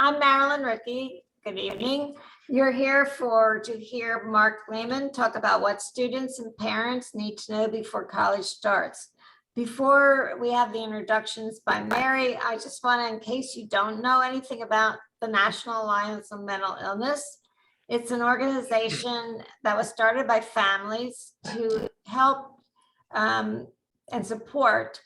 I'm Marilyn Rickey. Good evening. You're here to hear Marc Lehman talk about what students and parents need to know before college starts. Before we have the introductions by Mary, I just want to, in case you don't know anything about the National Alliance on Mental Illness, it's an organization that was started by families to help and support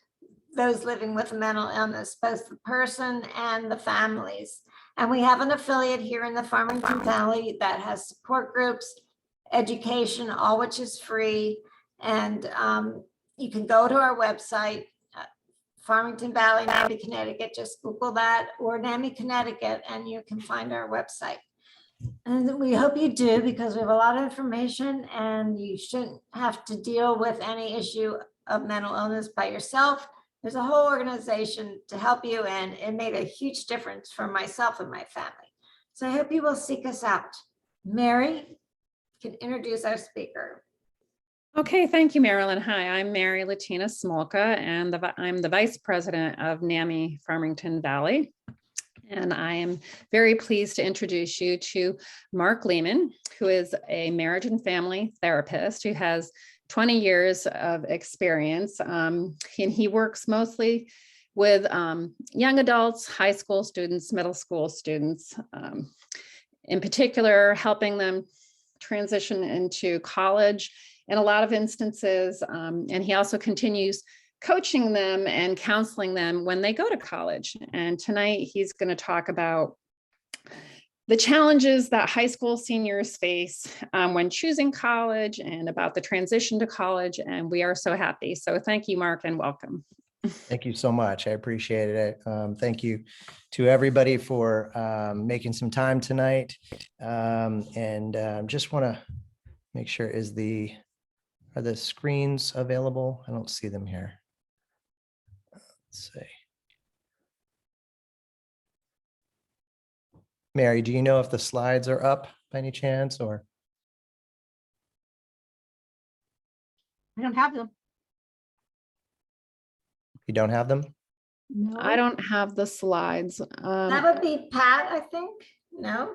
those living with a mental illness, both the person and the families. And we have an affiliate here in the Farmington Valley that has support groups, education, all which is free. And you can go to our website, Farmington Valley, NAMI, Connecticut, just Google that, or NAMI, Connecticut, and you can find our website. And we hope you do, because we have a lot of information and you shouldn't have to deal with any issue of mental illness by yourself. There's a whole organization to help you, and it made a huge difference for myself and my family. So I hope you will seek us out. Mary can introduce our speaker. Okay, thank you, Marilyn. Hi, I'm Mary Latina Smolka, and I'm the Vice President of NAMI Farmington Valley. And I am very pleased to introduce you to Marc Lehman, who is a marriage and family therapist who has 20 years of experience. And he works mostly with young adults, high school students, middle school students, in particular, helping them transition into college in a lot of instances. And he also continues coaching them and counseling them when they go to college. And tonight he's going to talk about the challenges that high school seniors face when choosing college and about the transition to college. And we are so happy. So thank you, Marc, and welcome. Thank you so much. I appreciate it. Thank you to everybody for making some time tonight. Just want to make sure, are the screens available? I don't see them here. Let's see. Mary, do you know if the slides are up by any chance, or? I don't have them. You don't have them? No. I don't have the slides. That would be Pat, I think. No?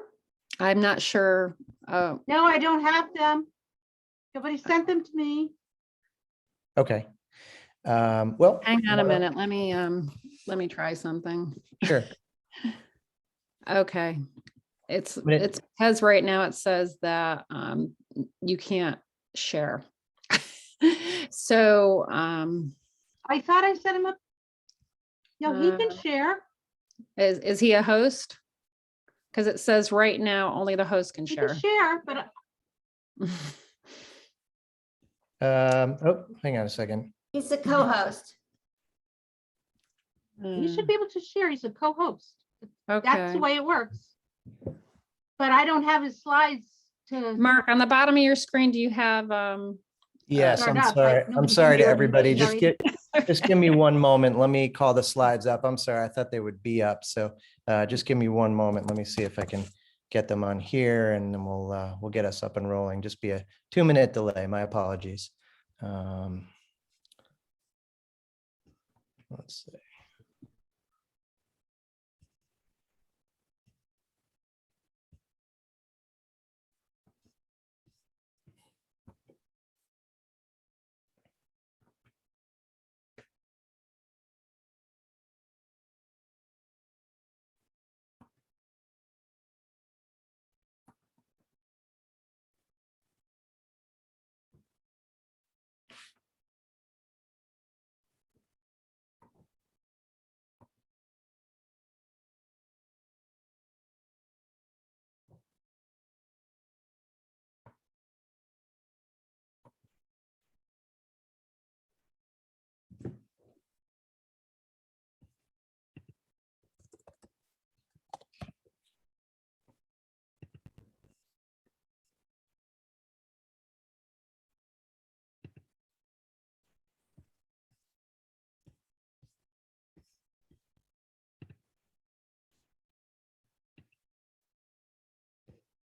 I'm not sure. No, I don't have them. Nobody sent them to me. Okay. Well, Hang on a minute. Let me try something. Sure. Okay. It's because right now it says that you can't share. So I thought I set him up. No, he can share. is he a host? Because it says right now only the host can He share. can share, but Oh, hang on a second. He's a co-host. he should be able to share. He's a co-host. That's Okay. the way it works. But I don't have his slides to. Marc, on the bottom of your screen, do you have Yes, Fair I'm enough. sorry. I'm Nobody sorry can to hear everybody. anybody. Just give me one moment. Let me call the slides up. I'm sorry. I thought they would be up. So just give me one moment. Let me see if I can get them on here, and then we'll get us up and rolling. Just be a 2-minute delay. My apologies. Let's see.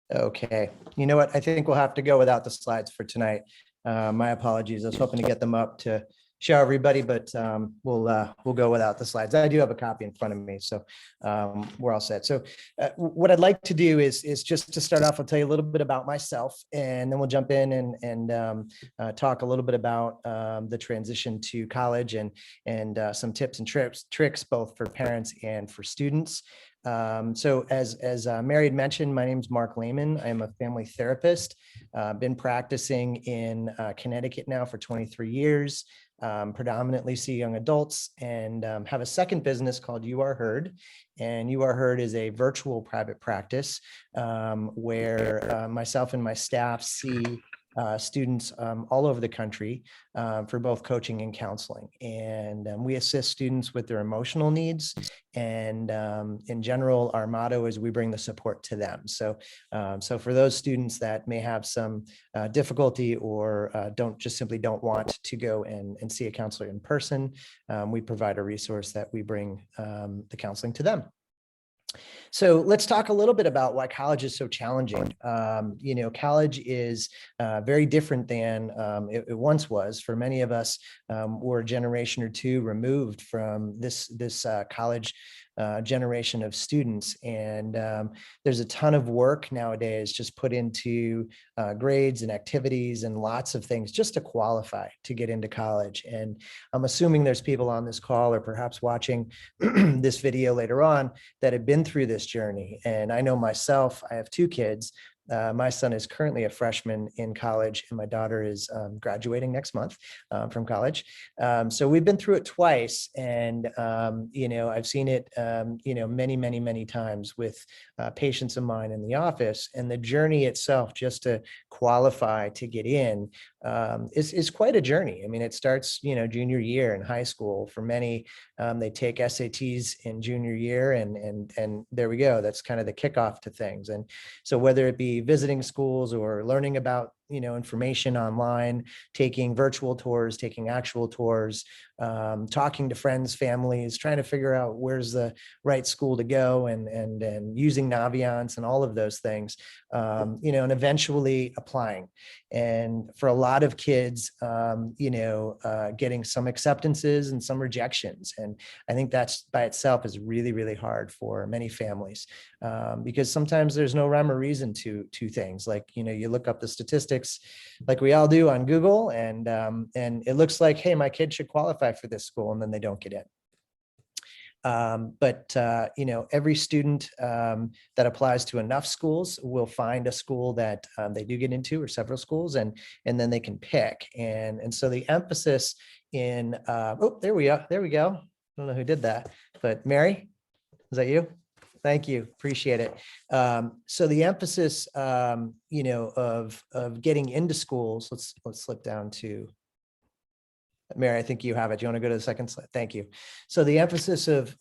Okay, you know what? I think we'll have to go without the slides for tonight. My apologies. I was hoping to get them up to show everybody, but we'll go without the slides. I do have a copy in front of me, so we're all set. So what I'd like to do is just to start off, I'll tell you a little bit about myself, and then we'll jump in and talk a little bit about the transition to college and some tips and tricks both for parents and for students. So as Mary had mentioned, my name is Marc Lehman. I am a family therapist. Been practicing in Connecticut now for 23 years. Predominantly see young adults, and have a second business called You Are Heard. And You Are Heard is a virtual private practice where myself and my staff see students all over the country for both coaching and counseling. And we assist students with their emotional needs. And in general, our motto is we bring the support to them. So for those students that may have some difficulty or simply don't want to go and see a counselor in person, we provide a resource that we bring the counseling to them. So let's talk a little bit about why college is so challenging. College is very different than it once was. For many of us, we're a generation or two removed from this college generation of students. And there's a ton of work nowadays just put into grades and activities and lots of things just to qualify to get into college. And I'm assuming there's people on this call or perhaps watching this video later on that have been through this journey. And I know myself, I have two kids. My son is currently a freshman in college, and my daughter is graduating next month from college. So we've been through it twice, and I've seen it, many times with patients of mine in the office. And the journey itself, just to qualify to get in, is quite a journey. I mean, it starts, junior year in high school. For many, they take SATs in junior year, and there we go. That's kind of the kickoff to things. And so whether it be visiting schools or learning about information online, taking virtual tours, taking actual tours, talking to friends, families, trying to figure out where's the right school to go, and using Naviance and all of those things, and eventually applying. And for a lot of kids, getting some acceptances and some rejections. And I think that's by itself is really, really hard for many families, because sometimes there's no rhyme or reason to things. Like, you look up the statistics like we all do on Google, and it looks like, hey, my kid should qualify for this school, and then they don't get in. But every student that applies to enough schools will find a school that they do get into, or several schools, and then they can pick. And so the emphasis in, there we go. I don't know who did that, but Mary, is that you? Thank you. Appreciate it. So the emphasis, of getting into schools, let's slip down to Mary. I think you have it. Do you want to go to the second slide? Thank you. So the emphasis of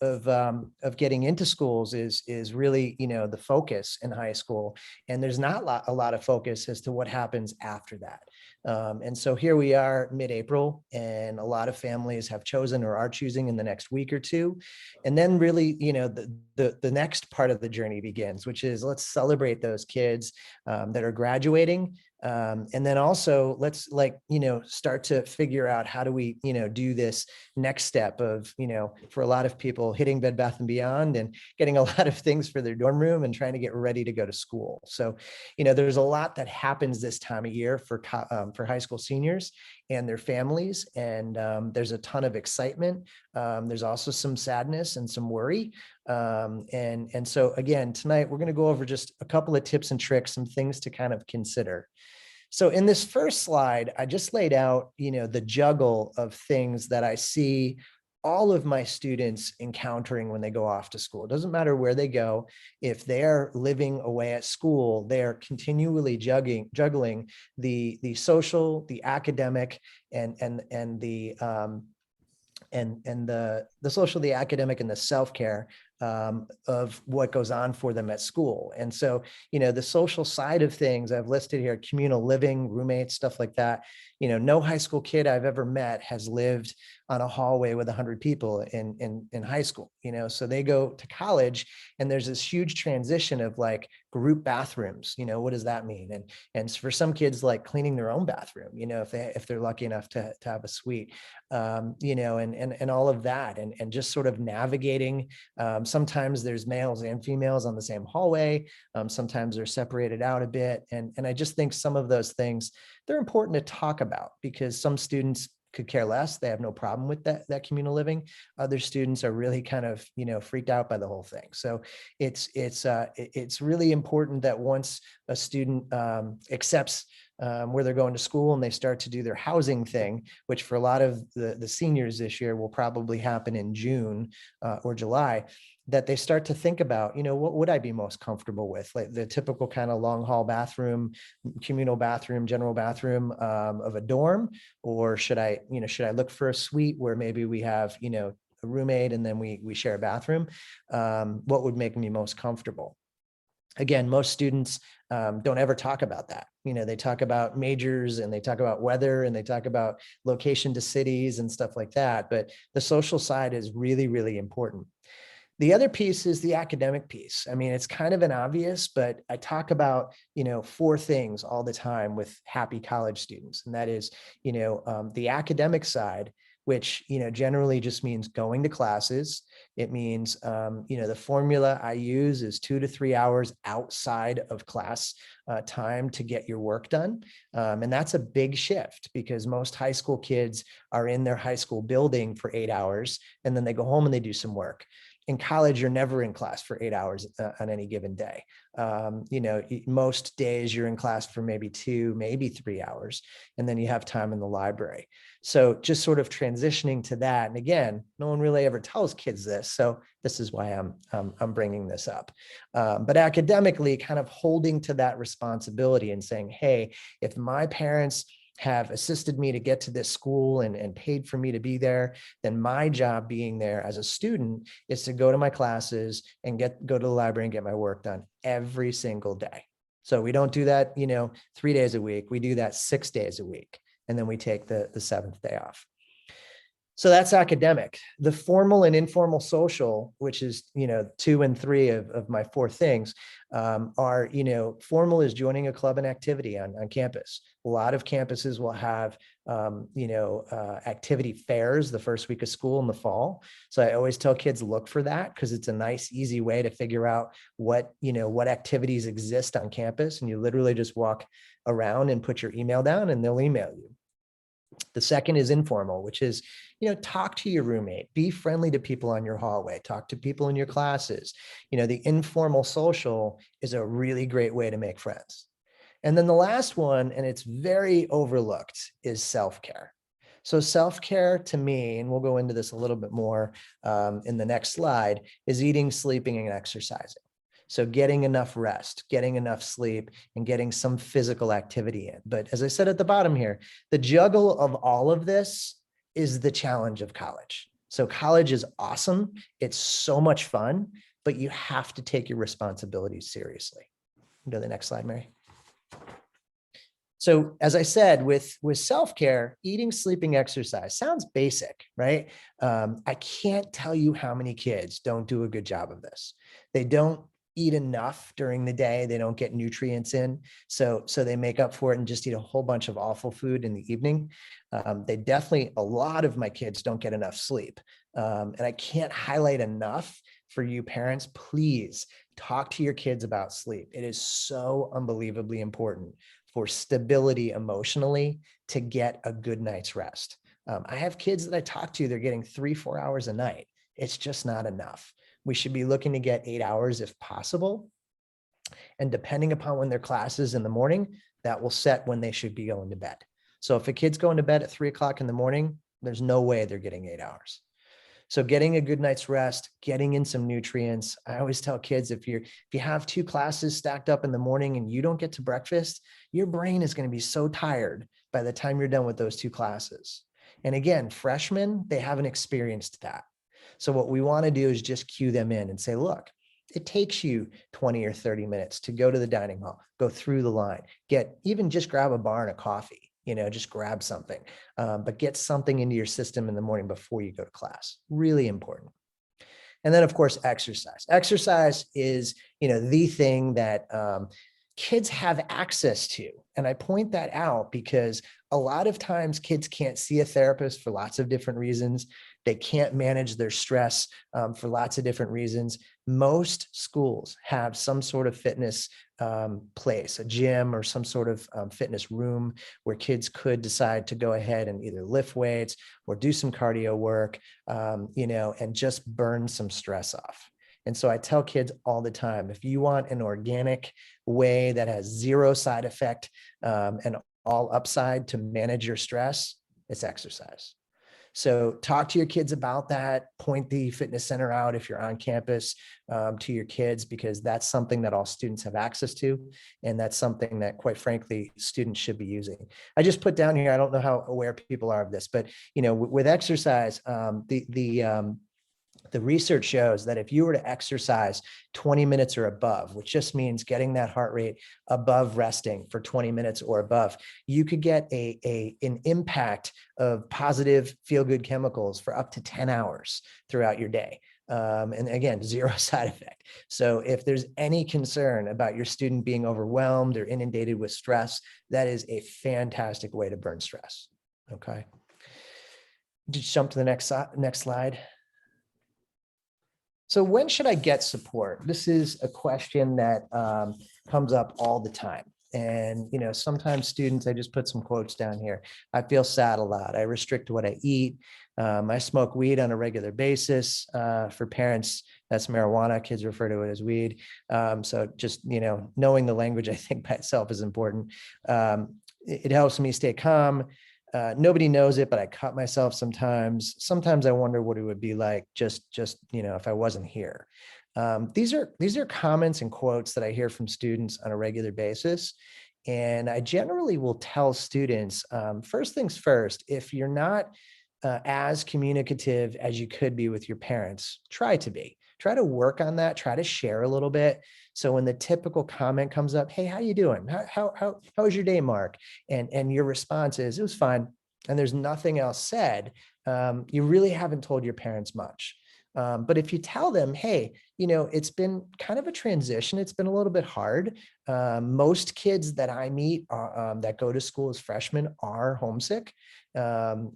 getting into schools is really, the focus in high school, and there's not a lot of focus as to what happens after that. And so here we are mid-April, and a lot of families have chosen or are choosing in the next week or two. And then really, the next part of the journey begins, which is let's celebrate those kids that are graduating. And then also let's start to figure out how do we, do this next step of, for a lot of people hitting Bed Bath & Beyond and getting a lot of things for their dorm room and trying to get ready to go to school. So, there's a lot that happens this time of year for high school seniors and their families. And there's a ton of excitement. There's also some sadness and some worry. And so again, tonight, we're going to go over just a couple of tips and tricks, some things to kind of consider. So in this first slide, I just laid out, the juggle of things that I see all of my students encountering when they go off to school. It doesn't matter where they go. If they're living away at school, they're continually juggling the social, the academic, and the social, the academic, and the self-care of what goes on for them at school. And so, the social side of things I've listed here: communal living, roommates, stuff like that. No high school kid I've ever met has lived on a hallway with 100 people in high school, so they go to college, and there's this huge transition of like group bathrooms, what does that mean? And for some kids, like cleaning their own bathroom, if they're lucky enough to have a suite, and all of that, and just sort of navigating. Sometimes there's males and females on the same hallway. Sometimes they're separated out a bit. And I just think some of those things, they're important to talk about, because some students could care less. They have no problem with that communal living. Other students are really kind of, freaked out by the whole thing. So it's really important that once a student accepts where they're going to school and they start to do their housing thing, which for a lot of the seniors this year will probably happen in June or July, that they start to think about, what would I be most comfortable with? Like the typical kind of long hall bathroom, communal bathroom, general bathroom of a dorm, or should I look for a suite where maybe we have, a roommate and then we share a bathroom? What would make me most comfortable? Again, most students don't ever talk about that. They talk about majors and they talk about weather and they talk about location to cities and stuff like that. But the social side is really, really important. The other piece is the academic piece. I mean, it's kind of an obvious, but I talk about, 4 things all the time with happy college students. And that is, the academic side, which, generally just means going to classes. It means, the formula I use is 2 to 3 hours outside of class time to get your work done. And that's a big shift, because most high school kids are in their high school building for 8 hours, and then they go home and they do some work. In college, you're never in class for 8 hours on any given day. Most days you're in class for maybe 2, maybe 3 hours, and then you have time in the library. So just sort of transitioning to that. And again, no one really ever tells kids this. So this is why I'm bringing this up. But academically, kind of holding to that responsibility and saying, hey, if my parents have assisted me to get to this school and paid for me to be there, then my job being there as a student is to go to my classes and go to the library and get my work done every single day. So we don't do that, 3 days a week. We do that 6 days a week. And then we take the 7th day off. So that's academic. The formal and informal social, which is, 2 and 3 of my 4 things, are, formal is joining a club and activity on campus. A lot of campuses will have, activity fairs the first week of school in the fall. So I always tell kids, look for that, because it's a nice, easy way to figure out what activities exist on campus. And you literally just walk around and put your email down and they'll email you. The second is informal, which is, talk to your roommate, be friendly to people on your hallway, talk to people in your classes. The informal social is a really great way to make friends. And then the last one, and it's very overlooked, is self-care. So self-care to me, and we'll go into this a little bit more in the next slide, is eating, sleeping, and exercising. So getting enough rest, getting enough sleep, and getting some physical activity in. But as I said at the bottom here, the juggle of all of this is the challenge of college. So college is awesome. It's so much fun, but you have to take your responsibilities seriously. Go to the next slide, Mary. So as I said, with self-care, eating, sleeping, exercise sounds basic, right? I can't tell you how many kids don't do a good job of this. They don't eat enough during the day. They don't get nutrients in. So they make up for it and just eat a whole bunch of awful food in the evening. A lot of my kids don't get enough sleep. And I can't highlight enough for you parents, please talk to your kids about sleep. It is so unbelievably important for stability emotionally to get a good night's rest. I have kids that I talk to, they're getting 3-4 hours a night. It's just not enough. We should be looking to get 8 hours if possible. And depending upon when their class is in the morning, that will set when they should be going to bed. So if a kid's going to bed at 3 o'clock in the morning, there's no way they're getting 8 hours. So getting a good night's rest, getting in some nutrients. I always tell kids, if you have 2 classes stacked up in the morning and you don't get to breakfast, your brain is going to be so tired by the time you're done with those 2 classes. And again, freshmen, they haven't experienced that. So what we want to do is just cue them in and say, look, it takes you 20 or 30 minutes to go to the dining hall, go through the line, just grab a bar and a coffee, just grab something, but get something into your system in the morning before you go to class. Really important. And then of course, exercise. Exercise is, the thing that kids have access to. And I point that out because a lot of times kids can't see a therapist for lots of different reasons. They can't manage their stress for lots of different reasons. Most schools have some sort of fitness place, a gym or some sort of fitness room where kids could decide to go ahead and either lift weights or do some cardio work, and just burn some stress off. And so I tell kids all the time, if you want an organic way that has zero side effect and all upside to manage your stress, it's exercise. So talk to your kids about that. Point the fitness center out if you're on campus to your kids, because that's something that all students have access to. And that's something that, quite frankly, students should be using. I just put down here, I don't know how aware people are of this, but with exercise, the research shows that if you were to exercise 20 minutes or above, which just means getting that heart rate above resting for 20 minutes or above, you could get an impact of positive feel-good chemicals for up to 10 hours throughout your day. And again, zero side effect. So if there's any concern about your student being overwhelmed or inundated with stress, that is a fantastic way to burn stress. Okay. Just jump to the next slide. So when should I get support? This is a question that comes up all the time. And, sometimes students, I just put some quotes down here. I feel sad a lot. I restrict what I eat. I smoke weed on a regular basis. For parents, that's marijuana. Kids refer to it as weed. So just, knowing the language, I think by itself is important. It helps me stay calm. Nobody knows it, but I cut myself sometimes. Sometimes I wonder what it would be like just if I wasn't here. These are comments and quotes that I hear from students on a regular basis. And I generally will tell students, first things first, if you're not as communicative as you could be with your parents, try to be. Try to work on that. Try to share a little bit. So when the typical comment comes up, hey, how you doing? How was your day, Mark? And your response is, it was fine. And there's nothing else said. You really haven't told your parents much. But if you tell them, hey, it's been kind of a transition. It's been a little bit hard. Most kids that I meet that go to school as freshmen are homesick, and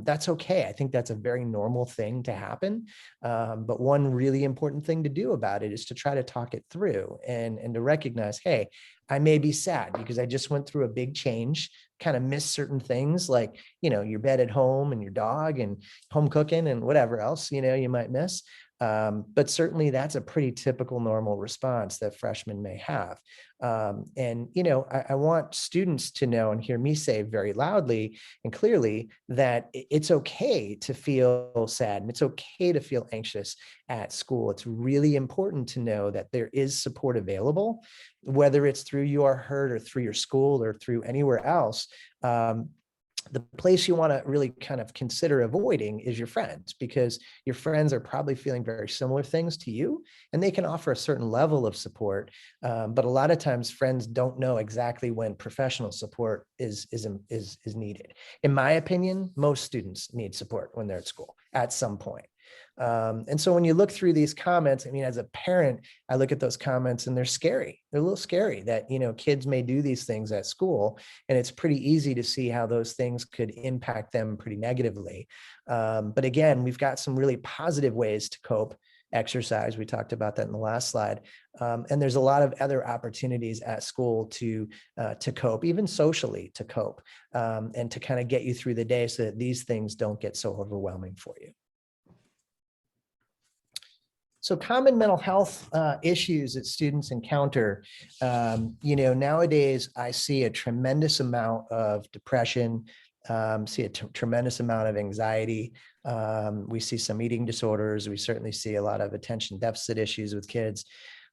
that's okay. I think that's a very normal thing to happen. But one really important thing to do about it is to try to talk it through and to recognize, hey, I may be sad because I just went through a big change, kind of missed certain things like, your bed at home and your dog and home cooking and whatever else, you might miss. But certainly that's a pretty typical normal response that freshmen may have. I want students to know and hear me say very loudly and clearly that it's okay to feel sad and it's okay to feel anxious at school. It's really important to know that there is support available, whether it's through You Are Heard or through your school or through anywhere else. The place you want to really kind of consider avoiding is your friends, because your friends are probably feeling very similar things to you and they can offer a certain level of support. But a lot of times friends don't know exactly when professional support is needed. In my opinion, most students need support when they're at school at some point. And so when you look through these comments, as a parent, I look at those comments and they're scary. They're a little scary that, kids may do these things at school, and it's pretty easy to see how those things could impact them pretty negatively. But again, we've got some really positive ways to cope. Exercise, we talked about that in the last slide. And there's a lot of other opportunities at school to cope, even socially to cope, and to kind of get you through the day so that these things don't get so overwhelming for you. So common mental health issues that students encounter, nowadays I see a tremendous amount of depression, see a tremendous amount of anxiety. We see some eating disorders. We certainly see a lot of attention deficit issues with kids.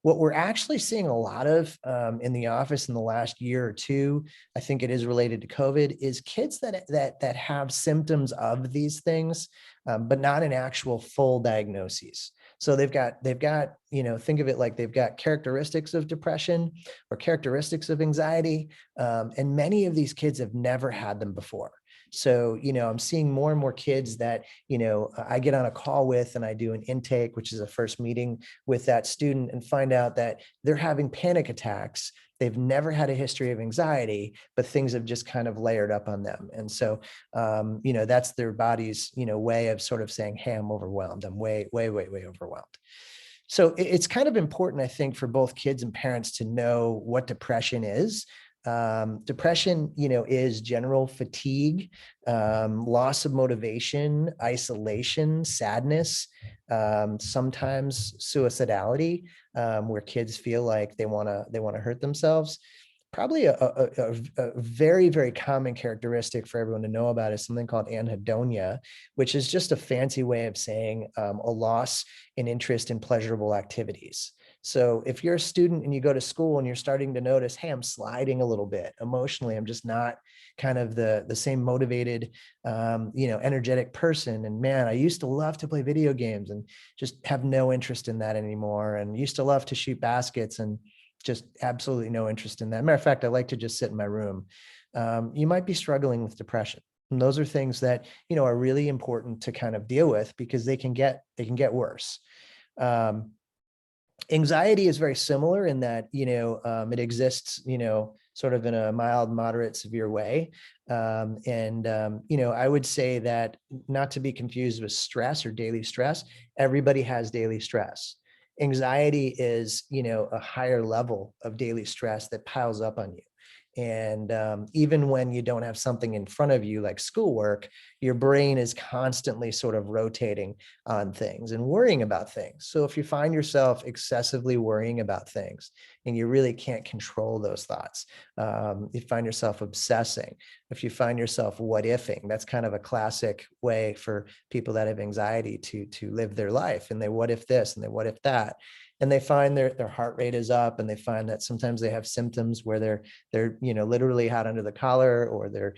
What we're actually seeing a lot of in the office in the last year or two, I think it is related to COVID, is kids that have symptoms of these things, but not an actual full diagnoses. So they've got, think of it like they've got characteristics of depression or characteristics of anxiety. And many of these kids have never had them before. So, I'm seeing more and more kids that, I get on a call with, and I do an intake, which is a first meeting with that student, and find out that they're having panic attacks. They've never had a history of anxiety, but things have just kind of layered up on them. And so, that's their body's, way of sort of saying, hey, I'm overwhelmed. I'm way, way, way, way overwhelmed. So it's kind of important, I think, for both kids and parents to know what depression is. Depression, is general fatigue, loss of motivation, isolation, sadness, sometimes suicidality, where kids feel like they want to hurt themselves. Probably a very, very common characteristic for everyone to know about is something called anhedonia, which is just a fancy way of saying a loss in interest in pleasurable activities. So if you're a student and you go to school and you're starting to notice, hey, I'm sliding a little bit emotionally, I'm just not kind of the same motivated, energetic person. And man, I used to love to play video games and just have no interest in that anymore. And used to love to shoot baskets and just absolutely no interest in that. Matter of fact, I like to just sit in my room. You might be struggling with depression. And those are things that, are really important to kind of deal with because they can get worse. Anxiety is very similar in that, it exists, sort of in a mild, moderate, severe way. I would say that not to be confused with stress or daily stress, everybody has daily stress. Anxiety is, a higher level of daily stress that piles up on you. And even when you don't have something in front of you like schoolwork, your brain is constantly sort of rotating on things and worrying about things. So if you find yourself excessively worrying about things and you really can't control those thoughts, you find yourself obsessing. If you find yourself what ifing, that's kind of a classic way for people that have anxiety to live their life. And they what if this and they what if that. And they find their heart rate is up, and they find that sometimes they have symptoms where they're literally hot under the collar, or they're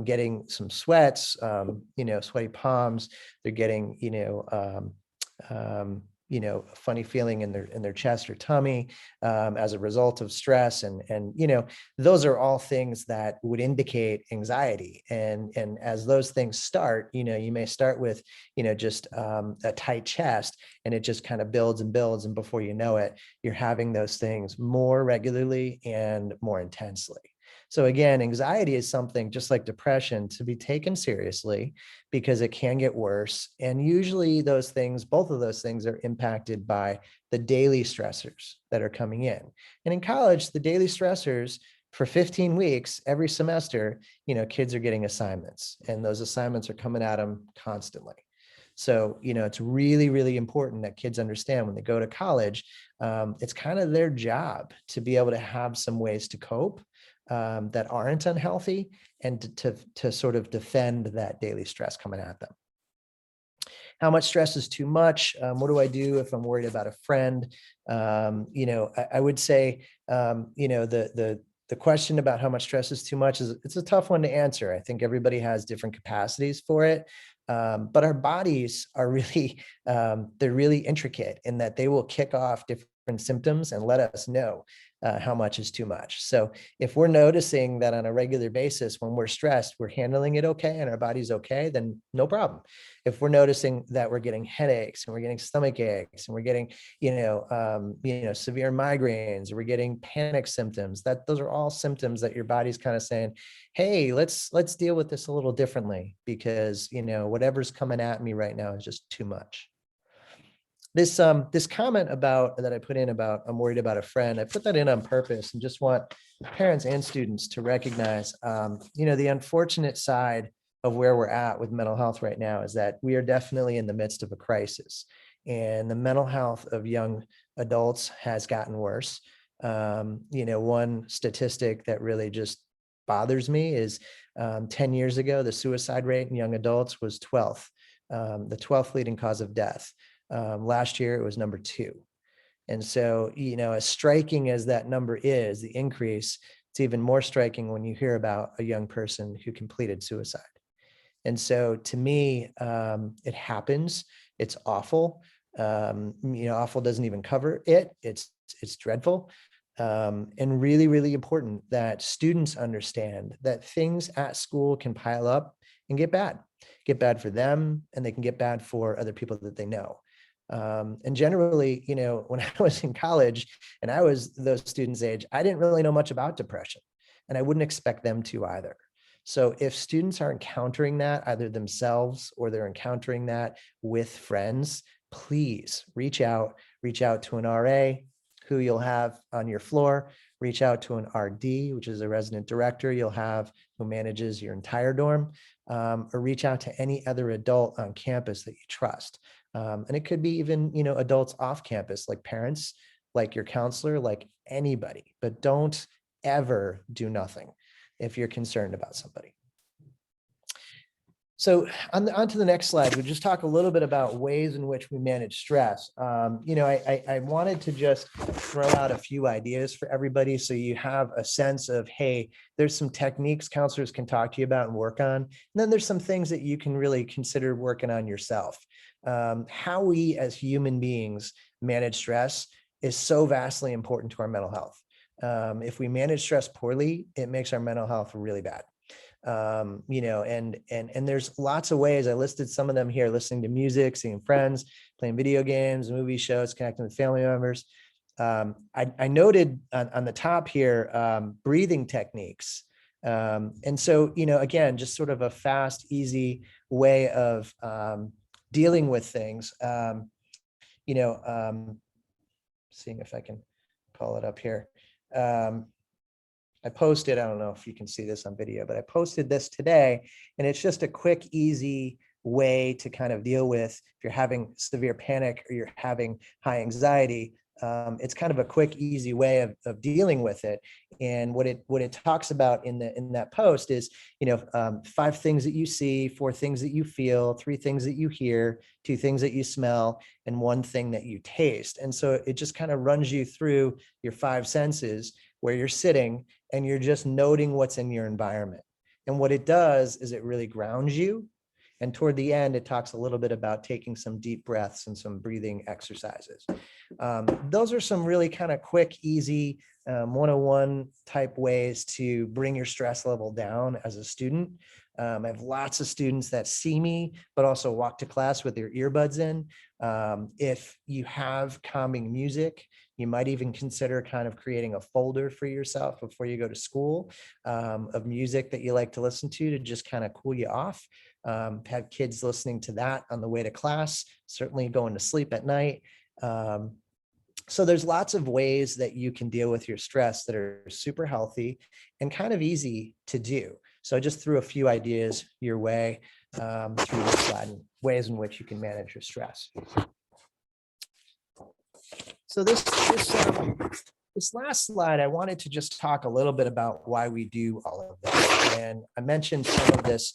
getting some sweats, sweaty palms. They're getting a funny feeling in their chest or tummy as a result of stress, and those are all things that would indicate anxiety. And as those things start, you may start with just a tight chest, and it just kind of builds and builds, and before you know it, you're having those things more regularly and more intensely. So again, anxiety is something just like depression to be taken seriously because it can get worse. And usually both of those things are impacted by the daily stressors that are coming in. And in college, the daily stressors for 15 weeks every semester, kids are getting assignments, and those assignments are coming at them constantly. So, it's really, really important that kids understand when they go to college, it's kind of their job to be able to have some ways to cope that aren't unhealthy, and to sort of defend that daily stress coming at them. How much stress is too much? What do I do if I'm worried about a friend? I would say, the question about how much stress is too much it's a tough one to answer. I think everybody has different capacities for it. But our bodies are really, they're really intricate in that they will kick off different symptoms and let us know how much is too much. So if we're noticing that on a regular basis, when we're stressed, we're handling it okay and our body's okay, then no problem. If we're noticing that we're getting headaches and we're getting stomach aches and we're getting, severe migraines, or we're getting panic symptoms, those are all symptoms that your body's kind of saying, hey, let's deal with this a little differently because, whatever's coming at me right now is just too much. This comment that I put in about I'm worried about a friend, I put that in on purpose and just want parents and students to recognize, the unfortunate side of where we're at with mental health right now is that we are definitely in the midst of a crisis, and the mental health of young adults has gotten worse. One statistic that really just bothers me is 10 years ago, the suicide rate in young adults was 12th, the 12th leading cause of death. Last year, it was number 2. And so, as striking as that number is, the increase, it's even more striking when you hear about a young person who completed suicide. And so to me, it happens. It's awful. Awful doesn't even cover it. It's dreadful. And really, really important that students understand that things at school can pile up and get bad for them, and they can get bad for other people that they know. And generally, when I was in college and I was those students' age, I didn't really know much about depression, and I wouldn't expect them to either. So if students are encountering that either themselves or they're encountering that with friends, please reach out to an RA who you'll have on your floor, reach out to an RD, which is a resident director you'll have who manages your entire dorm, or reach out to any other adult on campus that you trust. And it could be even, adults off campus, like parents, like your counselor, like anybody, but don't ever do nothing if you're concerned about somebody. So on to the next slide, we'll just talk a little bit about ways in which we manage stress. I wanted to just throw out a few ideas for everybody so you have a sense of, hey, there's some techniques counselors can talk to you about and work on. And then there's some things that you can really consider working on yourself. How we as human beings manage stress is so vastly important to our mental health. If we manage stress poorly, it makes our mental health really bad. And there's lots of ways. I listed some of them here: listening to music, seeing friends, playing video games, movie shows, connecting with family members. I noted on the top here, breathing techniques. And so, again, just sort of a fast, easy way of dealing with things. Seeing if I can pull it up here. I posted, I don't know if you can see this on video, but I posted this today, and it's just a quick, easy way to kind of deal with if you're having severe panic or you're having high anxiety. It's kind of a quick, easy way of dealing with it. And what it talks about in that post is, 5 things that you see, 4 things that you feel, 3 things that you hear, 2 things that you smell, and 1 thing that you taste. And so it just kind of runs you through your 5 senses where you're sitting and you're just noting what's in your environment. And what it does is it really grounds you. And toward the end, it talks a little bit about taking some deep breaths and some breathing exercises. Those are some really kind of quick, easy 101 type ways to bring your stress level down as a student. I have lots of students that see me, but also walk to class with their earbuds in. If you have calming music, you might even consider kind of creating a folder for yourself before you go to school of music that you like to listen to just kind of cool you off. Have kids listening to that on the way to class, certainly going to sleep at night. So there's lots of ways that you can deal with your stress that are super healthy and kind of easy to do. So I just threw a few ideas your way through this slide, and ways in which you can manage your stress. So this last slide, I wanted to just talk a little bit about why we do all of this. And I mentioned some of this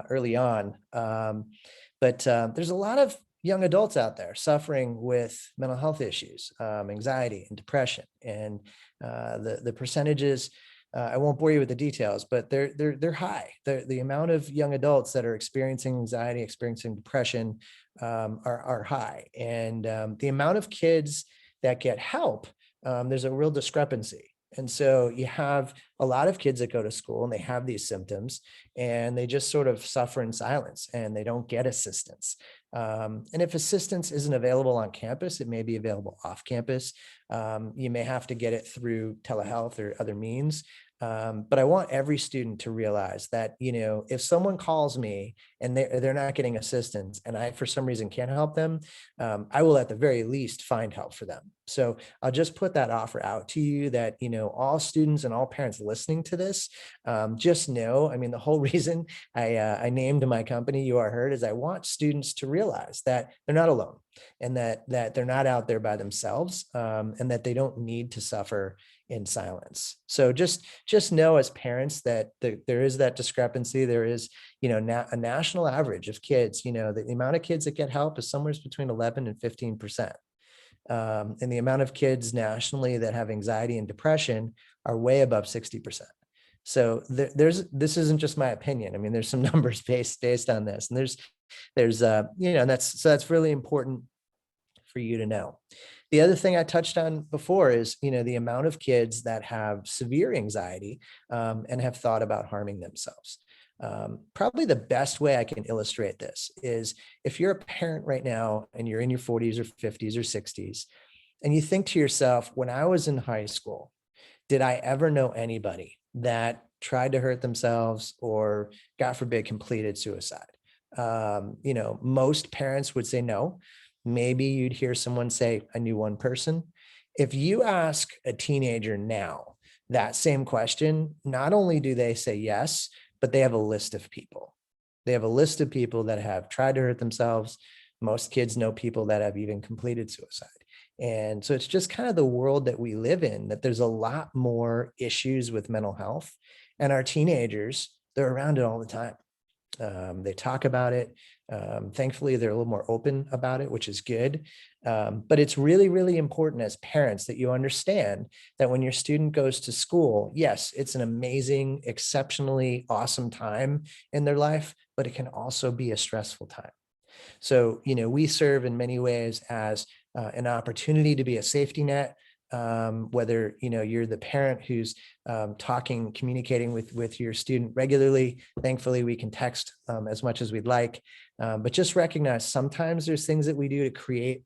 early on, but there's a lot of young adults out there suffering with mental health issues, anxiety and depression. And the percentages, I won't bore you with the details, but they're high. The amount of young adults that are experiencing anxiety, experiencing depression are high. And the amount of kids that get help, there's a real discrepancy. And so you have a lot of kids that go to school and they have these symptoms and they just sort of suffer in silence and they don't get assistance. And if assistance isn't available on campus, it may be available off campus. You may have to get it through telehealth or other means. But I want every student to realize that, if someone calls me and they're not getting assistance and I, for some reason, can't help them, I will at the very least find help for them. So I'll just put that offer out to you that, all students and all parents listening to this, just know, the whole reason I named my company You Are Heard is I want students to realize that they're not alone and that they're not out there by themselves, and that they don't need to suffer in silence. So just know as parents that there is that discrepancy. There is, a national average of kids, the amount of kids that get help is somewhere between 11 and 15%. And the amount of kids nationally that have anxiety and depression are way above 60%. So this isn't just my opinion. There's some numbers based on this, and there's that's really important for you to know. The other thing I touched on before is, the amount of kids that have severe anxiety and have thought about harming themselves. Probably the best way I can illustrate this is if you're a parent right now and you're in your 40s or 50s or 60s, and you think to yourself, when I was in high school, did I ever know anybody that tried to hurt themselves or, God forbid, completed suicide? Most parents would say no. Maybe you'd hear someone say, I knew one person. If you ask a teenager now that same question, not only do they say yes, but they have a list of people. They have a list of people that have tried to hurt themselves. Most kids know people that have even completed suicide. And so it's just kind of the world that we live in, that there's a lot more issues with mental health. And our teenagers, they're around it all the time. They talk about it. Thankfully, they're a little more open about it, which is good. But it's really, really important as parents that you understand that when your student goes to school, yes, it's an amazing, exceptionally awesome time in their life, but it can also be a stressful time. So, we serve in many ways as an opportunity to be a safety net, whether, you're the parent who's communicating with your student regularly. Thankfully, we can text as much as we'd like, but just recognize sometimes there's things that we do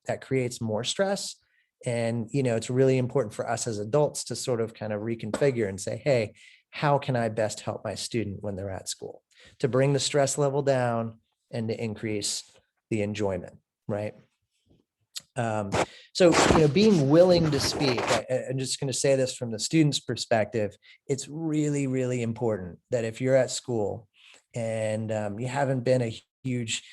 that creates more stress. And, it's really important for us as adults to sort of kind of reconfigure and say, hey, how can I best help my student when they're at school to bring the stress level down and to increase the enjoyment, right? So, being willing to speak, I'm just going to say this from the student's perspective, it's really, really important that if you're at school and you haven't been a huge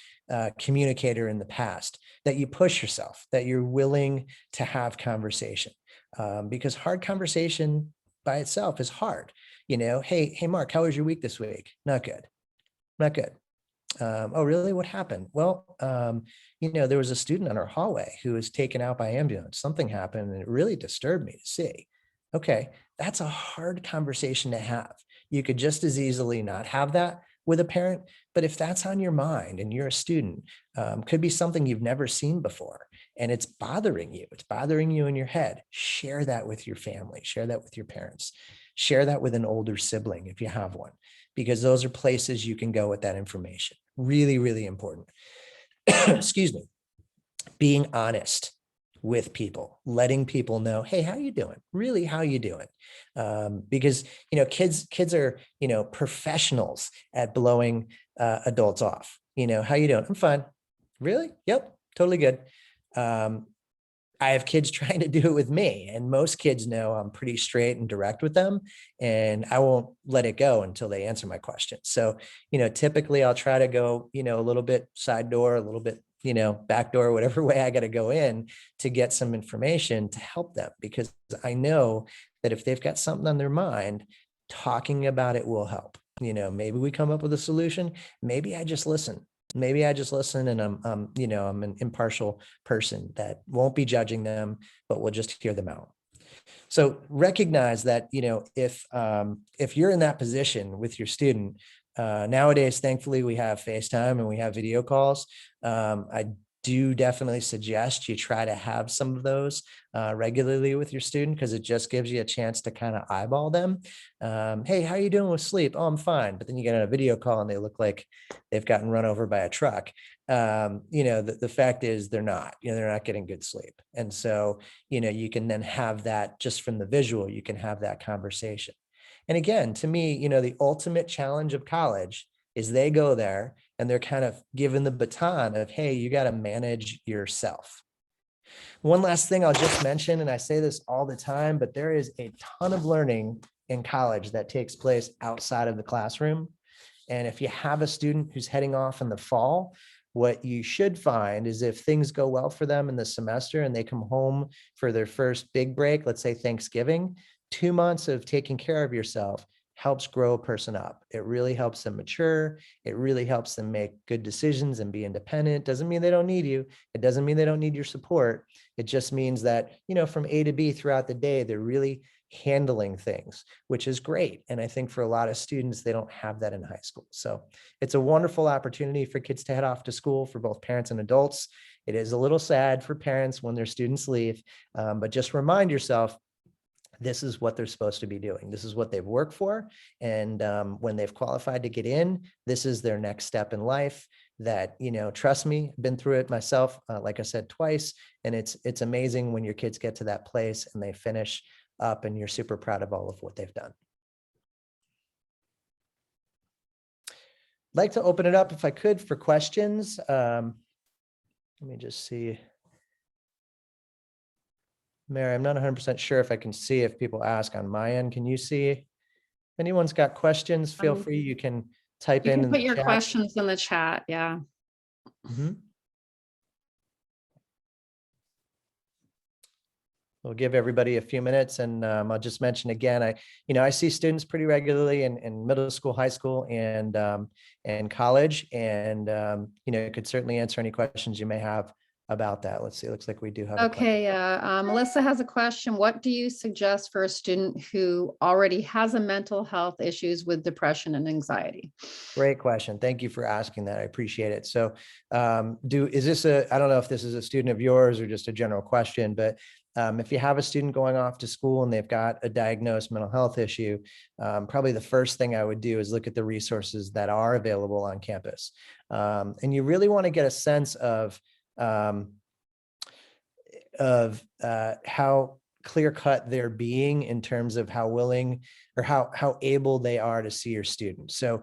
communicator in the past, that you push yourself, that you're willing to have conversation, because hard conversation by itself is hard. Hey, Mark, how was your week this week? Not good. Not good. Oh, really? What happened? Well, there was a student in our hallway who was taken out by ambulance. Something happened and it really disturbed me to see. Okay, that's a hard conversation to have. You could just as easily not have that with a parent, but if that's on your mind and you're a student, could be something you've never seen before and it's bothering you in your head, share that with your family, share that with your parents, share that with an older sibling if you have one, because those are places you can go with that information. Really, really important. Excuse me. Being honest with people, letting people know, hey, how you doing? Really, how you doing? Because, kids are, professionals at blowing adults off. How you doing? I'm fine. Really? Yep. Totally good. I have kids trying to do it with me, and most kids know I'm pretty straight and direct with them, and I won't let it go until they answer my question. So, typically I'll try to go, a little bit side door, a little bit, back door, whatever way I got to go in to get some information to help them, because I know that if they've got something on their mind, talking about it will help. Maybe we come up with a solution. Maybe I just listen. And I'm an impartial person that won't be judging them, but will just hear them out. So recognize that, if you're in that position with your student, nowadays, thankfully, we have FaceTime and we have video calls. I do definitely suggest you try to have some of those regularly with your student, because it just gives you a chance to kind of eyeball them. Hey, how are you doing with sleep? Oh, I'm fine. But then you get on a video call and they look like they've gotten run over by a truck. The fact is they're not getting good sleep. And so, you can then have that just from the visual, you can have that conversation. And again, to me, the ultimate challenge of college is they go there and they're kind of given the baton of, hey, you got to manage yourself. One last thing I'll just mention, and I say this all the time, but there is a ton of learning in college that takes place outside of the classroom. And if you have a student who's heading off in the fall, what you should find is if things go well for them in the semester and they come home for their first big break, let's say Thanksgiving, 2 months of taking care of yourself helps grow a person up. It really helps them mature. It really helps them make good decisions and be independent. Doesn't mean they don't need you. It doesn't mean they don't need your support. It just means that, from A to B throughout the day, they're really handling things, which is great. And I think for a lot of students, they don't have that in high school. So it's a wonderful opportunity for kids to head off to school for both parents and adults. It is a little sad for parents when their students leave, but just remind yourself, this is what they're supposed to be doing. This is what they've worked for. And when they've qualified to get in, this is their next step in life that, trust me, been through it myself, like I said, twice. And it's amazing when your kids get to that place and they finish up and you're super proud of all of what they've done. I'd like to open it up if I could for questions. Let me just see. Mary, I'm not 100% sure if I can see if people ask on my end. Can you see? If anyone's got questions, feel free. You can type You in can put the your chat. questions in the chat. Yeah. Mhm. We'll give everybody a few minutes, and I'll just mention again, I see students pretty regularly in middle school, high school, and college, and could certainly answer any questions you may have about that. Let's see. It looks like we do have a question. Okay, Melissa has a question. What do you suggest for a student who already has a mental health issues with depression and anxiety? Great question. Thank you for asking that. I appreciate it. So I don't know if this is a student of yours or just a general question, but if you have a student going off to school and they've got a diagnosed mental health issue, probably the first thing I would do is look at the resources that are available on campus. And you really want to get a sense of how clear cut they're being in terms of how willing or how able they are to see your students. So,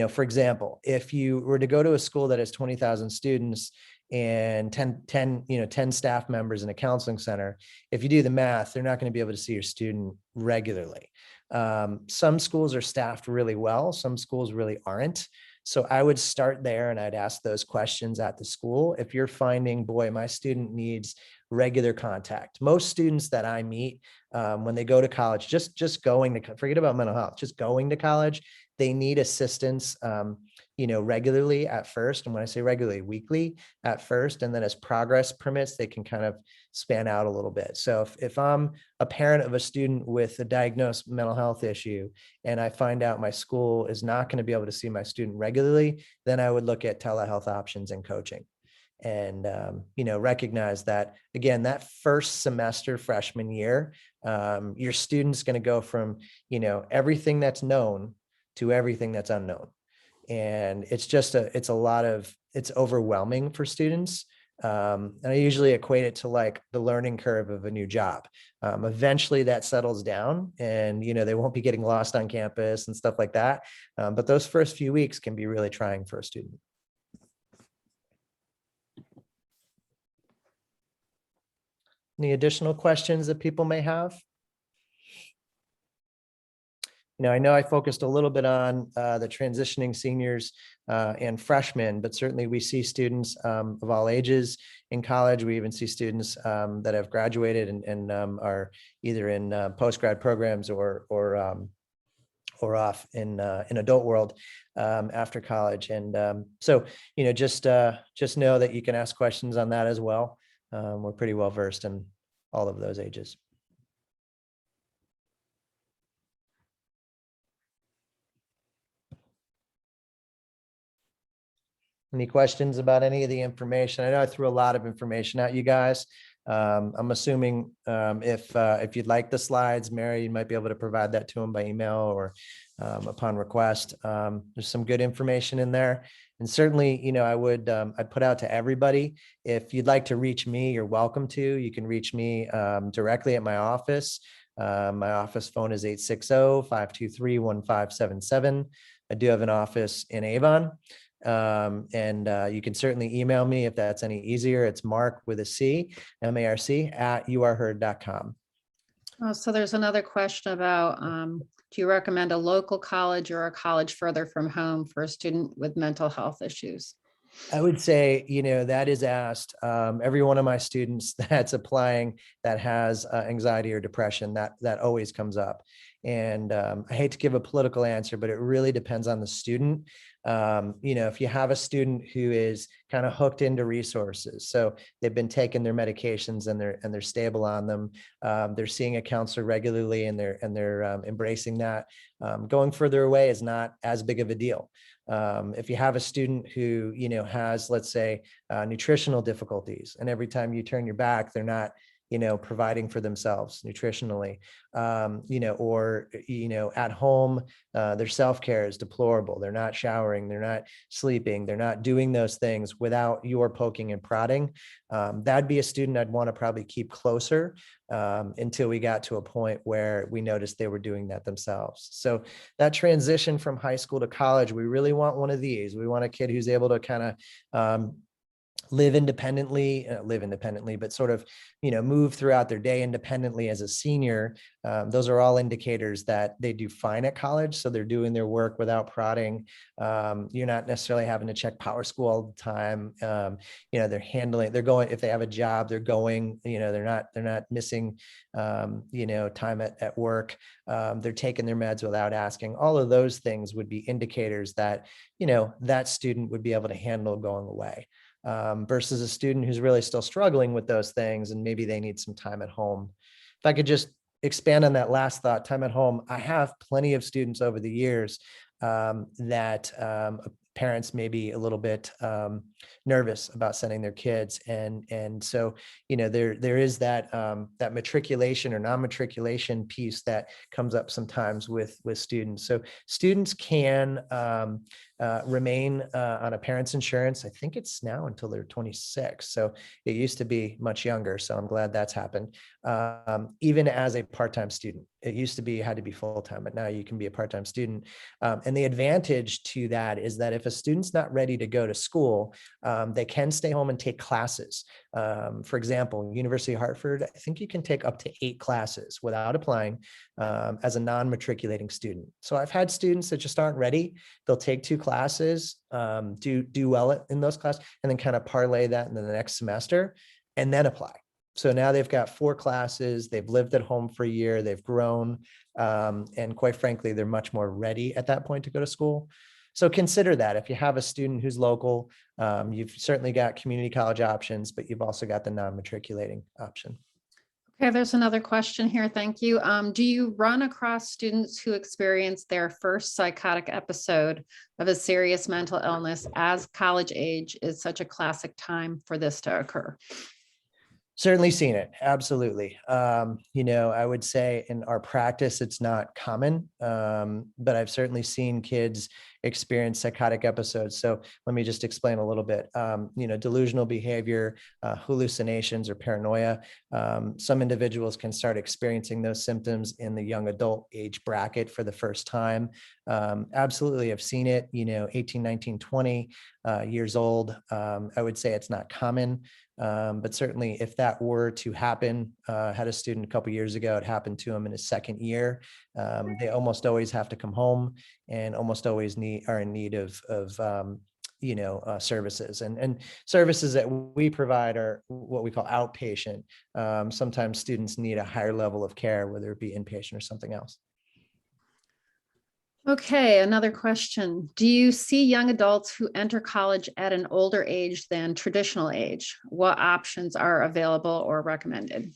for example, if you were to go to a school that has 20,000 students and 10 staff members in a counseling center, if you do the math, they're not going to be able to see your student regularly. Some schools are staffed really well. Some schools really aren't. So I would start there and I'd ask those questions at the school. If you're finding, boy, my student needs regular contact. Most students that I meet when they go to college, just going to, forget about mental health, just going to college, they need assistance, regularly at first. And when I say regularly, weekly at first, and then as progress permits, they can kind of span out a little bit. So if I'm a parent of a student with a diagnosed mental health issue, and I find out my school is not going to be able to see my student regularly, then I would look at telehealth options and coaching. And, recognize that, again, that first semester freshman year, your student's going to go from, everything that's known to everything that's unknown. And it's overwhelming for students. And I usually equate it to like the learning curve of a new job. Eventually that settles down and, they won't be getting lost on campus and stuff like that. But those first few weeks can be really trying for a student. Any additional questions that people may have? I know I focused a little bit on the transitioning seniors and freshmen, but certainly we see students of all ages in college. We even see students that have graduated and are either in post-grad programs or off in adult world after college. And so, just know that you can ask questions on that as well. We're pretty well versed in all of those ages. Any questions about any of the information? I know I threw a lot of information at you guys. I'm assuming if you'd like the slides, Mary, you might be able to provide that to them by email or upon request. There's some good information in there. And certainly, I'd put out to everybody, if you'd like to reach me, you're welcome to. You can reach me directly at my office. My office phone is 860-523-1577. I do have an office in Avon. And you can certainly email me if that's any easier. It's Marc with a C, MARC @youareheard.com. Oh, so there's another question about, do you recommend a local college or a college further from home for a student with mental health issues? I would say, that is asked every one of my students that's applying that has anxiety or depression, that always comes up. And I hate to give a political answer, but it really depends on the student. If you have a student who is kind of hooked into resources, so they've been taking their medications and they're stable on them, they're seeing a counselor regularly and they're embracing that. Going further away is not as big of a deal. If you have a student who, has, let's say, nutritional difficulties, and every time you turn your back, they're not providing for themselves nutritionally, or, at home, their self-care is deplorable. They're not showering, they're not sleeping, they're not doing those things without your poking and prodding. That'd be a student I'd want to probably keep closer until we got to a point where we noticed they were doing that themselves. So that transition from high school to college, we really want one of these. We want a kid who's able to kind of live independently, but sort of, move throughout their day independently as a senior. Those are all indicators that they do fine at college. So they're doing their work without prodding. You're not necessarily having to check Power School all the time. They're going, if they have a job, they're going, they're not missing, time at work. They're taking their meds without asking. All of those things would be indicators that, that student would be able to handle going away. Versus a student who's really still struggling with those things and maybe they need some time at home. If I could just expand on that last thought, time at home, I have plenty of students over the years that parents may be a little bit nervous about sending their kids. And so, there is that that matriculation or non-matriculation piece that comes up sometimes with students. So students can remain on a parent's insurance. I think it's now until they're 26. So it used to be much younger. So I'm glad that's happened. Even as a part-time student, it used to be, you had to be full-time, but now you can be a part-time student. And the advantage to that is that if a student's not ready to go to school, they can stay home and take classes. For example, University of Hartford, I think you can take up to 8 classes without applying as a non-matriculating student. So I've had students that just aren't ready. They'll take 2 classes, do well in those classes, and then kind of parlay that into the next semester and then apply. So now they've got 4 classes, they've lived at home for a year, they've grown, and quite frankly, they're much more ready at that point to go to school. So consider that if you have a student who's local, you've certainly got community college options, but you've also got the non-matriculating option. Okay, there's another question here. Thank you. Do you run across students who experience their first psychotic episode of a serious mental illness as college age is such a classic time for this to occur? Certainly seen it. Absolutely. I would say in our practice, it's not common, but I've certainly seen kids experience psychotic episodes. So let me just explain a little bit. Delusional behavior, hallucinations or paranoia. Some individuals can start experiencing those symptoms in the young adult age bracket for the first time. Absolutely. I've seen it, 18, 19, 20 years old. I would say it's not common. But certainly if that were to happen, had a student a couple years ago, it happened to him in his second year. They almost always have to come home and almost always are in need of services and services that we provide are what we call outpatient. Sometimes students need a higher level of care, whether it be inpatient or something else. Okay, another question. Do you see young adults who enter college at an older age than traditional age? What options are available or recommended?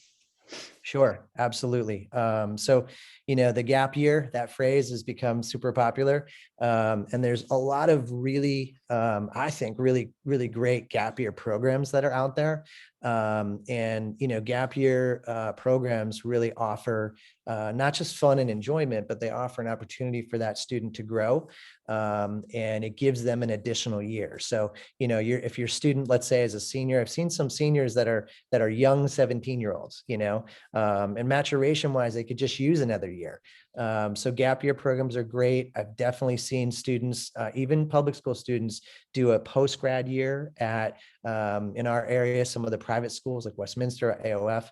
Sure, absolutely. So, the gap year, that phrase has become super popular. And there's a lot of really, I think, really, really great gap year programs that are out there. Gap year programs really offer not just fun and enjoyment, but they offer an opportunity for that student to grow. And it gives them an additional year. So, if your student, let's say, is a senior, I've seen some seniors that are young 17-year-olds, and maturation wise, they could just use another year. So gap year programs are great. I've definitely seen students, even public school students, do a post-grad year at, in our area, some of the private schools like Westminster, AOF,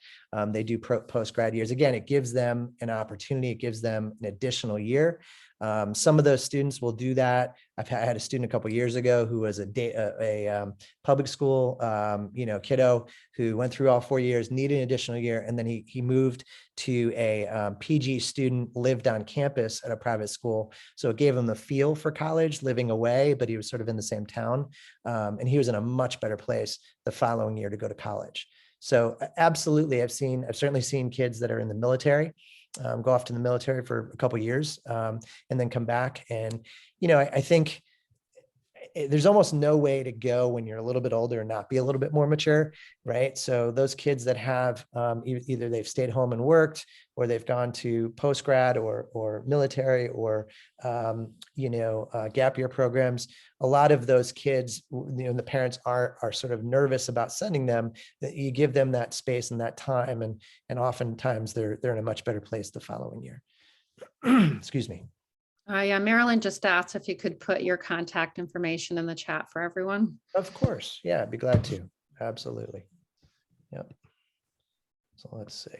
they do post-grad years. Again, it gives them an opportunity. It gives them an additional year. Some of those students will do that. I had a student a couple of years ago who was a public school, kiddo who went through all 4 years, needed an additional year, and then he moved to a PG student, lived on campus at a private school. So it gave him a feel for college, living away, but he was sort of in the same town, and he was in a much better place the following year to go to college. So absolutely, I've certainly seen kids that are in the military go off to the military for a couple of years and then come back. And, I think there's almost no way to go when you're a little bit older and not be a little bit more mature, right? So those kids that have either they've stayed home and worked, or they've gone to post-grad or military or gap year programs, a lot of those kids, the parents are sort of nervous about sending them. That you give them that space and that time, and oftentimes they're in a much better place the following year. Excuse me. Yeah, Marilyn just asked if you could put your contact information in the chat for everyone. Of course. Yeah, I'd be glad to. Absolutely. Yep. So let's see.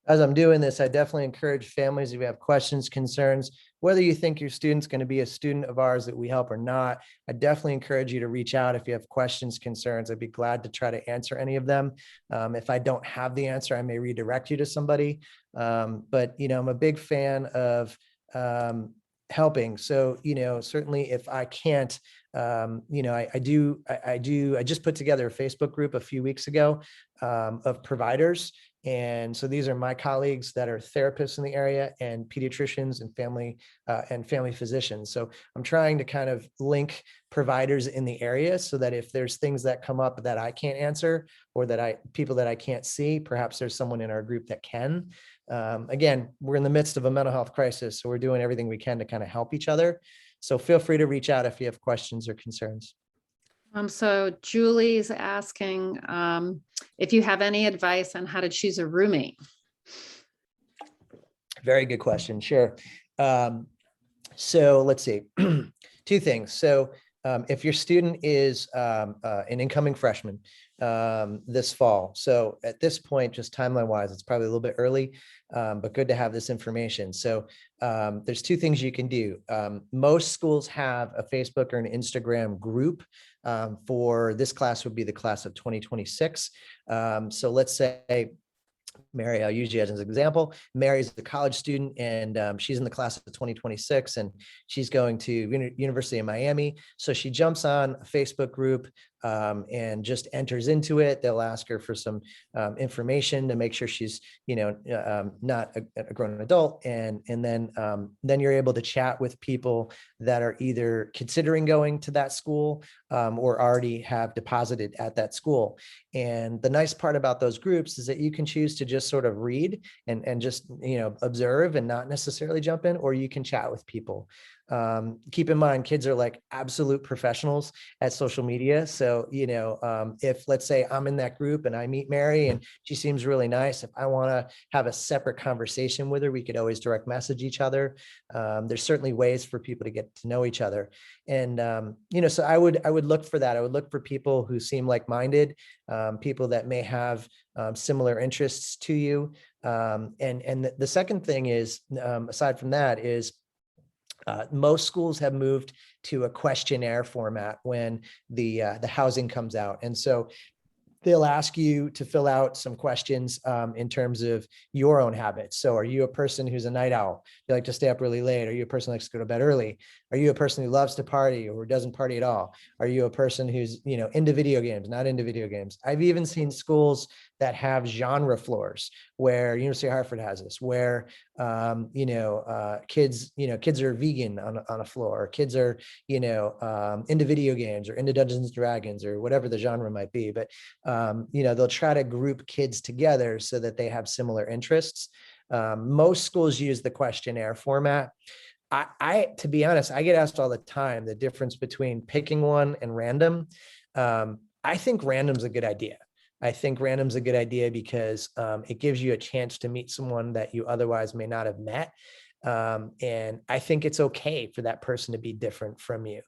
As I'm doing this, I definitely encourage families, if you have questions, concerns, whether you think your student's going to be a student of ours that we help or not, I definitely encourage you to reach out if you have questions, concerns. I'd be glad to try to answer any of them. If I don't have the answer, I may redirect you to somebody. But I'm a big fan of helping. So, certainly if I can't, I just put together a Facebook group a few weeks ago of providers. And so these are my colleagues that are therapists in the area and pediatricians and family physicians. So I'm trying to kind of link providers in the area so that if there's things that come up that I can't answer, or people that I can't see, perhaps there's someone in our group that can. Again, we're in the midst of a mental health crisis, so we're doing everything we can to kind of help each other. So feel free to reach out if you have questions or concerns. So Julie's asking if you have any advice on how to choose a roommate. Very good question. Sure. So let's see. Two things. So if your student is an incoming freshman this fall, so at this point, just timeline wise, it's probably a little bit early, but good to have this information. So there's two things you can do. Most schools have a Facebook or an Instagram group for this class, would be the class of 2026. So let's say Mary, I'll use you as an example. Mary's a college student, and she's in the class of 2026, and she's going to University of Miami. So she jumps on a Facebook group and just enters into it. They'll ask her for some information to make sure she's, not a grown adult, and then you're able to chat with people that are either considering going to that school or already have deposited at that school. And the nice part about those groups is that you can choose to just sort of read and just, observe and not necessarily jump in, or you can chat with people. Keep in mind, kids are like absolute professionals at social media. So, if let's say I'm in that group and I meet Mary and she seems really nice, if I want to have a separate conversation with her, we could always direct message each other. There's certainly ways for people to get to know each other. And, so I would look for that. I would look for people who seem like-minded, people that may have similar interests to you. And the second thing is, aside from that, is most schools have moved to a questionnaire format when the housing comes out. And so they'll ask you to fill out some questions in terms of your own habits. So are you a person who's a night owl? You like to stay up really late? Are you a person who likes to go to bed early? Are you a person who loves to party or doesn't party at all? Are you a person who's, into video games, not into video games? I've even seen schools that have genre floors, where University of Hartford has this, where, kids are vegan on a floor, kids are, into video games or into Dungeons and Dragons or whatever the genre might be. But, they'll try to group kids together so that they have similar interests. Most schools use the questionnaire format. To be honest, I get asked all the time the difference between picking one and random. I think random's a good idea. I think random's a good idea because it gives you a chance to meet someone that you otherwise may not have met. And I think it's okay for that person to be different from you.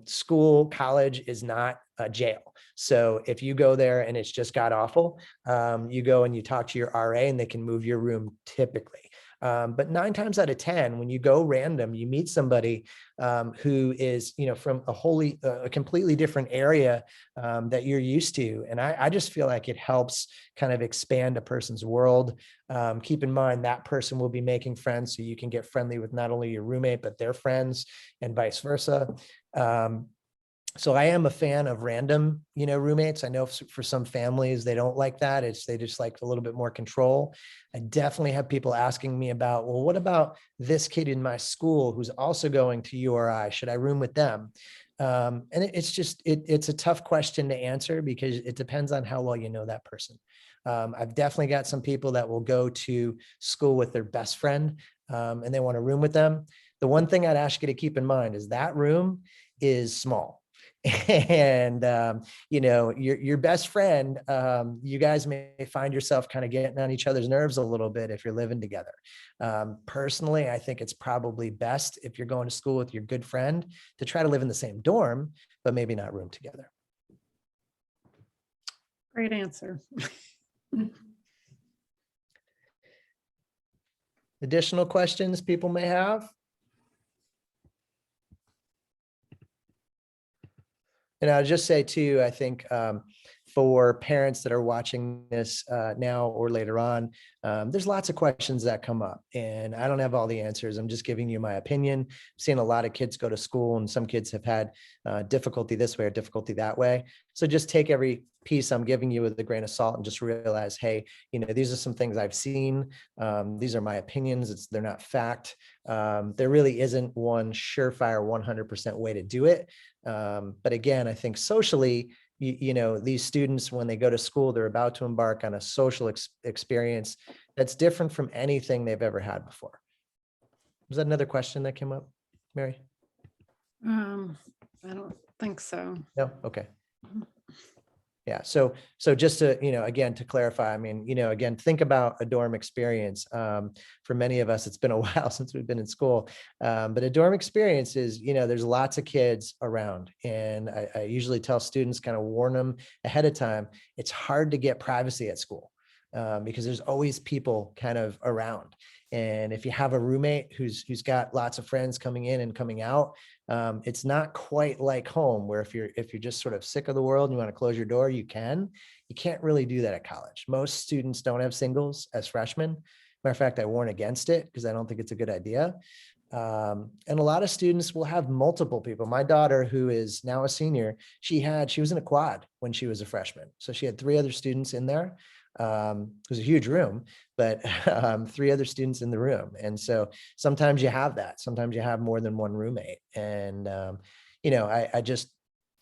School, college is not a jail. So if you go there and it's just god awful, you go and you talk to your RA and they can move your room typically. But 9 times out of 10, when you go random, you meet somebody who is, from a completely different area that you're used to. And I just feel like it helps kind of expand a person's world. Keep in mind that person will be making friends, so you can get friendly with not only your roommate, but their friends and vice versa. So I am a fan of random, roommates. I know for some families, they don't like that. They just like a little bit more control. I definitely have people asking me about, well, what about this kid in my school who's also going to URI? Should I room with them? And it's a tough question to answer because it depends on how well you know that person. I've definitely got some people that will go to school with their best friend and they want to room with them. The one thing I'd ask you to keep in mind is that room is small. And, your best friend, you guys may find yourself kind of getting on each other's nerves a little bit if you're living together. Personally, I think it's probably best if you're going to school with your good friend to try to live in the same dorm, but maybe not room together. Great answer. Additional questions people may have? And I'll just say too, I think for parents that are watching this now or later on, there's lots of questions that come up and I don't have all the answers. I'm just giving you my opinion. I've seen a lot of kids go to school and some kids have had difficulty this way or difficulty that way. So just take every piece I'm giving you with a grain of salt and just realize, hey, these are some things I've seen. These are my opinions. They're not fact. There really isn't one surefire 100% way to do it. But again, I think socially, these students, when they go to school, they're about to embark on a social experience that's different from anything they've ever had before. Was that another question that came up, Mary? I don't think so. No? Okay. Yeah. So just to, again, to clarify, I mean, again, think about a dorm experience. For many of us, it's been a while since we've been in school. But a dorm experience is, there's lots of kids around. And I usually tell students, kind of warn them ahead of time, it's hard to get privacy at school because there's always people kind of around. And if you have a roommate who's got lots of friends coming in and coming out, it's not quite like home, where if you're just sort of sick of the world and you want to close your door, you can't really do that at college. Most students don't have singles as freshmen. Matter of fact, I warn against it because I don't think it's a good idea. And a lot of students will have multiple people. My daughter, who is now a senior, she was in a quad when she was a freshman. So she had 3 other students in there. It was a huge room, but 3 other students in the room. And so sometimes you have that. Sometimes you have more than one roommate. And, I just,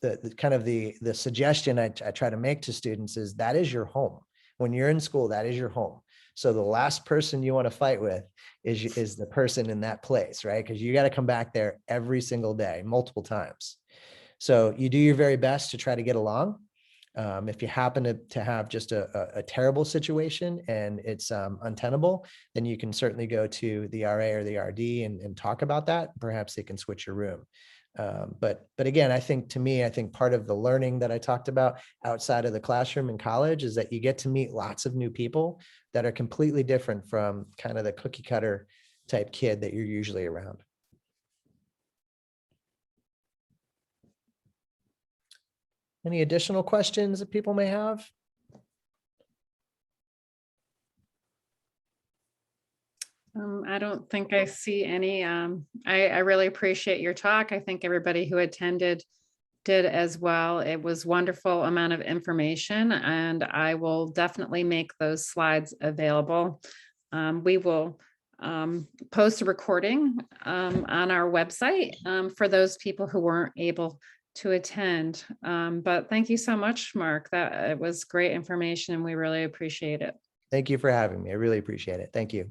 the kind of the suggestion I try to make to students is that is your home. When you're in school, that is your home. So the last person you want to fight with is the person in that place, right? Because you got to come back there every single day, multiple times. So you do your very best to try to get along. If you happen to have just a terrible situation and it's untenable, then you can certainly go to the RA or the RD and talk about that. Perhaps they can switch your room. But again, I think part of the learning that I talked about outside of the classroom in college is that you get to meet lots of new people that are completely different from kind of the cookie cutter type kid that you're usually around. Any additional questions that people may have? I don't think I see any. I really appreciate your talk. I think everybody who attended did as well. It was wonderful amount of information, and I will definitely make those slides available. We will post a recording on our website for those people who weren't able to attend. But thank you so much, Mark. It was great information and we really appreciate it. Thank you for having me. I really appreciate it. Thank you.